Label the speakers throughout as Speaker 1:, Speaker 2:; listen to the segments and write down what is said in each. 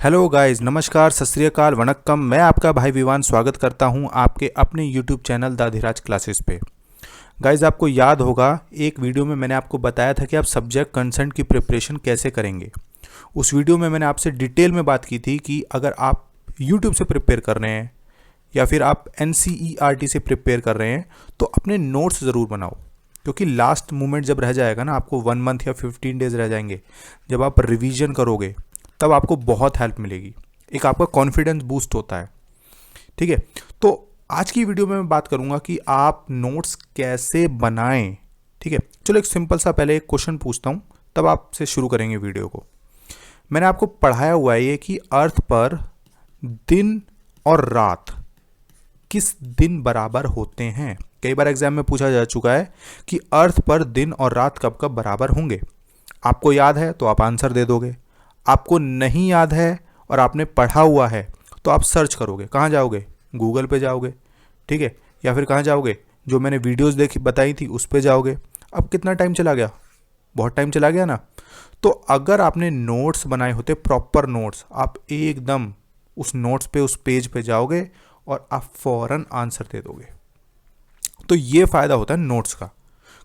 Speaker 1: Hello guys, नमस्कार, सत श्री अकाल, वणक्कम। मैं आपका भाई विवान स्वागत करता हूं आपके अपने YouTube channel the Dheeraj classes पे। गाइस, आपको याद होगा एक वीडियो में मैंने आपको बताया था कि आप सब्जेक्ट कंसेंट की प्रिपरेशन कैसे करेंगे। उस वीडियो में मैंने आपसे डिटेल में बात की थी कि अगर आप यूट्यूब से प्रिपेयर कर रहे हैं या फिर आप NCERT से प्रिपेयर कर रहे हैं तो अपने नोट्स ज़रूर बनाओ, क्योंकि लास्ट मोमेंट जब रह जाएगा ना, आपको 1 मंथ या 15 डेज रह जाएंगे, जब आप रिवीजन करोगे तब आपको बहुत हेल्प मिलेगी। एक आपका कॉन्फिडेंस बूस्ट होता है। ठीक है, तो आज की वीडियो में मैं बात करूंगा कि आप नोट्स कैसे बनाएं। ठीक है, चलो एक सिंपल सा पहले एक क्वेश्चन पूछता हूं, तब आपसे शुरू करेंगे वीडियो को। मैंने आपको पढ़ाया हुआ है ये कि अर्थ पर दिन और रात किस दिन बराबर होते हैं। कई बार एग्जाम में पूछा जा चुका है कि अर्थ पर दिन और रात कब कब बराबर होंगे। आपको याद है तो आप आंसर दे दोगे, आपको नहीं याद है और आपने पढ़ा हुआ है तो आप सर्च करोगे। कहाँ जाओगे? गूगल पे जाओगे, ठीक है, या फिर कहाँ जाओगे? जो मैंने वीडियोस देखी बताई थी उस पे जाओगे। अब कितना टाइम चला गया? बहुत टाइम चला गया ना। तो अगर आपने नोट्स बनाए होते, प्रॉपर नोट्स, आप एकदम उस नोट्स पे, उस पेज पे जाओगे और आप फौरन आंसर दे दोगे। तो ये फ़ायदा होता है नोट्स का,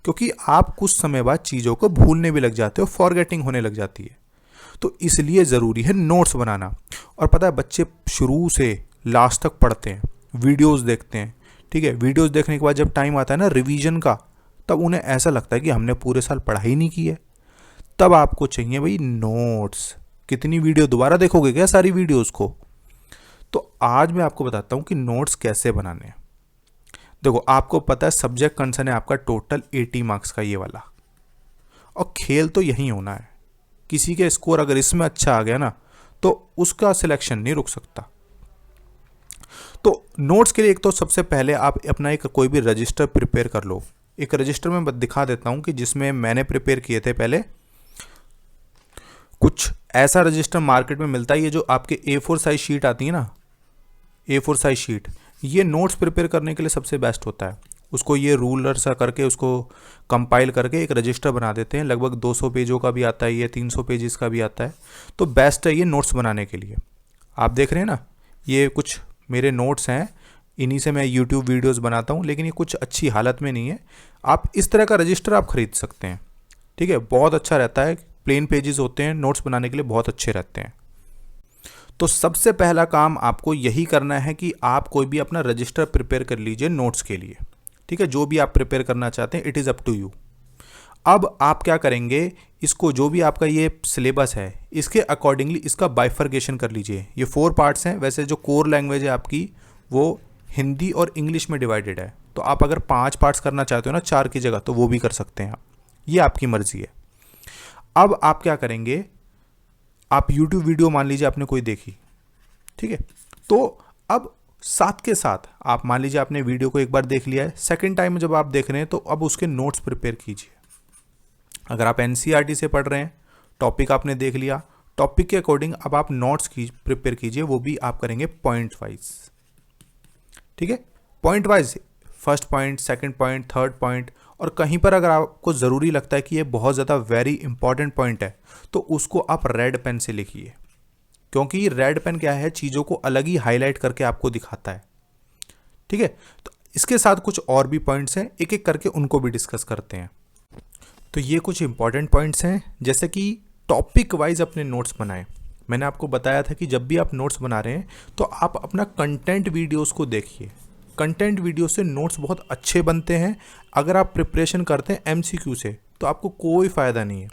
Speaker 1: क्योंकि आप कुछ समय बाद चीज़ों को भूलने भी लग जाते हो, फॉरगेटिंग होने लग जाती है। तो इसलिए ज़रूरी है नोट्स बनाना। और पता है, बच्चे शुरू से लास्ट तक पढ़ते हैं, वीडियोस देखते हैं। ठीक है, वीडियोस देखने के बाद जब टाइम आता है ना रिवीजन का, तब उन्हें ऐसा लगता है कि हमने पूरे साल पढ़ाई नहीं की है। तब आपको चाहिए भाई नोट्स। कितनी वीडियो दोबारा देखोगे क्या सारी वीडियोस को? तो आज मैं आपको बताता हूँ कि नोट्स कैसे बनाने हैं। देखो, आपको पता है सब्जेक्ट कंसर्न है आपका टोटल 80 मार्क्स का ये वाला, और खेल तो यही होना है। किसी के स्कोर अगर इसमें अच्छा आ गया ना तो उसका सिलेक्शन नहीं रुक सकता। तो नोट्स के लिए एक तो सबसे पहले आप अपना एक कोई भी रजिस्टर प्रिपेयर कर लो। एक रजिस्टर में दिखा देता हूं कि जिसमें मैंने प्रिपेयर किए थे पहले। कुछ ऐसा रजिस्टर मार्केट में मिलता है, ये जो आपके A4 साइज शीट आती है ना, A4 साइज शीट, ये नोट्स प्रिपेयर करने के लिए सबसे बेस्ट होता है। उसको ये रूलर सा करके उसको कंपाइल करके एक रजिस्टर बना देते हैं। लगभग 200 पेजों का भी आता है, ये 300 पेजेस का भी आता है। तो बेस्ट है ये नोट्स बनाने के लिए। आप देख रहे हैं ना, ये कुछ मेरे नोट्स हैं, इन्हीं से मैं यूट्यूब वीडियोस बनाता हूँ, लेकिन ये कुछ अच्छी हालत में नहीं है। आप इस तरह का रजिस्टर आप खरीद सकते हैं। ठीक है, बहुत अच्छा रहता है, प्लेन पेजेस होते हैं, नोट्स बनाने के लिए बहुत अच्छे रहते हैं। तो सबसे पहला काम आपको यही करना है कि आप कोई भी अपना रजिस्टर प्रिपेयर कर लीजिए नोट्स के लिए। ठीक है, जो भी आप प्रिपेयर करना चाहते हैं, it is up to you. अब आप क्या करेंगे, इसको जो भी आपका ये सिलेबस है इसके अकॉर्डिंगली इसका बाइफर्केशन कर लीजिए। ये 4 पार्ट्स हैं। वैसे जो कोर लैंग्वेज है आपकी वो हिंदी और इंग्लिश में डिवाइडेड है, तो आप अगर 5 पार्ट्स करना चाहते हो ना 4 की जगह, तो वो भी कर सकते हैं आप, ये आपकी मर्जी है। अब आप क्या करेंगे, आप यूट्यूब वीडियो मान लीजिए आपने कोई देखी, ठीक है, तो अब साथ के साथ आप मान लीजिए आपने वीडियो को एक बार देख लिया है, सेकंड टाइम जब आप देख रहे हैं तो अब उसके नोट्स प्रिपेयर कीजिए। अगर आप NCERT से पढ़ रहे हैं, टॉपिक आपने देख लिया, टॉपिक के अकॉर्डिंग अब आप नोट्स की प्रिपेयर कीजिए। वो भी आप करेंगे पॉइंट वाइज। ठीक है, point wise, first point, second point, third point. और कहीं पर अगर आपको ज़रूरी लगता है कि ये बहुत ज़्यादा वेरी इंपॉर्टेंट पॉइंट है, तो उसको आप रेड पेन से लिखिए, क्योंकि रेड पेन क्या है, चीज़ों को अलग ही हाईलाइट करके आपको दिखाता है। ठीक है, तो इसके साथ कुछ और भी पॉइंट्स हैं, एक एक करके उनको भी डिस्कस करते हैं। तो ये कुछ इंपॉर्टेंट पॉइंट्स हैं, जैसे कि टॉपिक वाइज अपने नोट्स बनाएं। मैंने आपको बताया था कि जब भी आप नोट्स बना रहे हैं तो आप अपना कंटेंट वीडियोस को देखिए। कंटेंट वीडियो से नोट्स बहुत अच्छे बनते हैं। अगर आप प्रिपरेशन करते हैं MCQ से तो आपको कोई फ़ायदा नहीं है।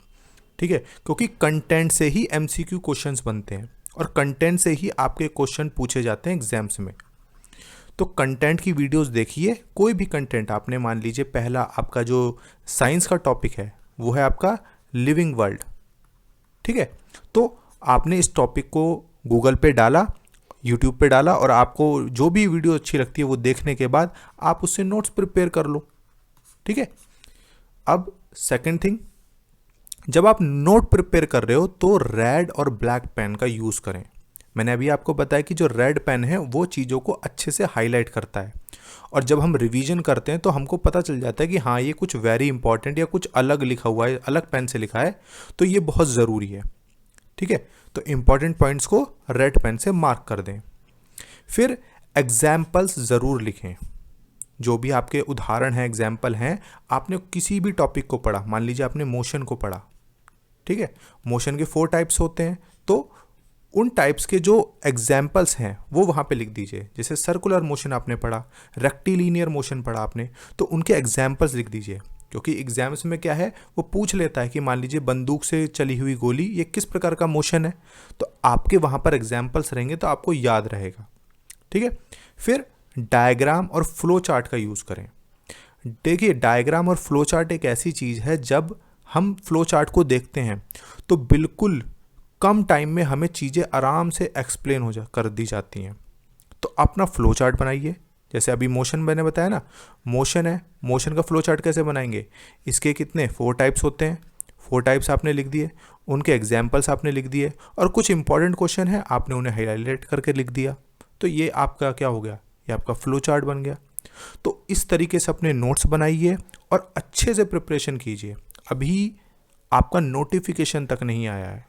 Speaker 1: ठीक है, क्योंकि कंटेंट से ही MCQ क्वेश्चंस बनते हैं और कंटेंट से ही आपके क्वेश्चन पूछे जाते हैं एग्जाम्स में। तो कंटेंट की वीडियोस देखिए। कोई भी कंटेंट आपने, मान लीजिए पहला आपका जो साइंस का टॉपिक है वो है आपका लिविंग वर्ल्ड। ठीक है, तो आपने इस टॉपिक को गूगल पे डाला, यूट्यूब पे डाला, और आपको जो भी वीडियो अच्छी लगती है वो देखने के बाद आप उससे नोट्स प्रिपेयर कर लो। ठीक है, अब सेकंड थिंग, जब आप नोट प्रिपेयर कर रहे हो तो रेड और ब्लैक पेन का यूज़ करें। मैंने अभी आपको बताया कि जो रेड पेन है वो चीज़ों को अच्छे से हाईलाइट करता है, और जब हम रिवीजन करते हैं तो हमको पता चल जाता है कि हाँ ये कुछ वेरी इंपॉर्टेंट या कुछ अलग लिखा हुआ है, अलग पेन से लिखा है, तो ये बहुत ज़रूरी है। ठीक है, तो इंपॉर्टेंट पॉइंट्स को रेड पेन से मार्क कर दें। फिर एग्जाम्पल्स ज़रूर लिखें। जो भी आपके उदाहरण हैं, एग्जाम्पल हैं, आपने किसी भी टॉपिक को पढ़ा, मान लीजिए आपने मोशन को पढ़ा, ठीक है, मोशन के 4 टाइप्स होते हैं, तो उन टाइप्स के जो एग्जाम्पल्स हैं वो वहाँ पे लिख दीजिए। जैसे सर्कुलर मोशन आपने पढ़ा, रेक्टिलिनियर मोशन पढ़ा आपने, तो उनके एग्जाम्पल्स लिख दीजिए। क्योंकि एग्जाम्स में क्या है, वो पूछ लेता है कि मान लीजिए बंदूक से चली हुई गोली, ये किस प्रकार का मोशन है, तो आपके वहाँ पर एग्जाम्पल्स रहेंगे तो आपको याद रहेगा, ठीक है। फिर डायग्राम और फ्लो चार्ट का यूज़ करें। देखिए, डायग्राम और फ्लो चार्ट एक ऐसी चीज़ है, जब हम फ्लो चार्ट को देखते हैं तो बिल्कुल कम टाइम में हमें चीज़ें आराम से एक्सप्लेन कर दी जाती हैं। तो अपना फ्लो चार्ट बनाइए। जैसे अभी मोशन मैंने बताया ना, मोशन है, मोशन का फ्लो चार्ट कैसे बनाएंगे, इसके कितने 4 टाइप्स होते हैं, 4 टाइप्स आपने लिख दिए, उनके एग्जाम्पल्स आपने लिख दिए, और कुछ इंपॉर्टेंट क्वेश्चन है आपने उन्हें हाईलाइट करके लिख दिया। तो ये आपका क्या हो गया, ये आपका फ्लो चार्ट बन गया। तो इस तरीके से अपने नोट्स बनाइए और अच्छे से प्रिपरेशन कीजिए। अभी आपका नोटिफिकेशन तक नहीं आया है,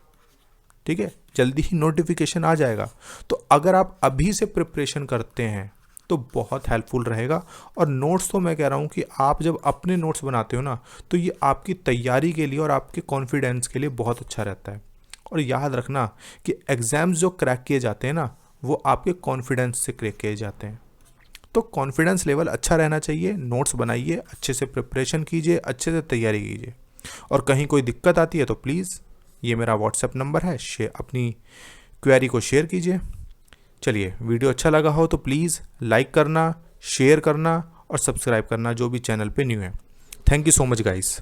Speaker 1: ठीक है, जल्दी ही नोटिफिकेशन आ जाएगा। तो अगर आप अभी से प्रिपरेशन करते हैं तो बहुत हेल्पफुल रहेगा। और नोट्स तो मैं कह रहा हूँ कि आप जब अपने नोट्स बनाते हो ना, तो ये आपकी तैयारी के लिए और आपके कॉन्फिडेंस के लिए बहुत अच्छा रहता है। और याद रखना कि एग्ज़ाम्स जो क्रैक किए जाते हैं ना, वो आपके कॉन्फिडेंस से क्रैक किए जाते हैं। तो कॉन्फिडेंस लेवल अच्छा रहना चाहिए। नोट्स बनाइए, अच्छे से प्रिपरेशन कीजिए, अच्छे से तैयारी कीजिए। और कहीं कोई दिक्कत आती है तो प्लीज़, ये मेरा व्हाट्सएप नंबर है, अपनी क्वेरी को शेयर कीजिए। चलिए, वीडियो अच्छा लगा हो तो प्लीज़ लाइक करना, शेयर करना और सब्सक्राइब करना, जो भी चैनल पे न्यू है। Thank you so much guys.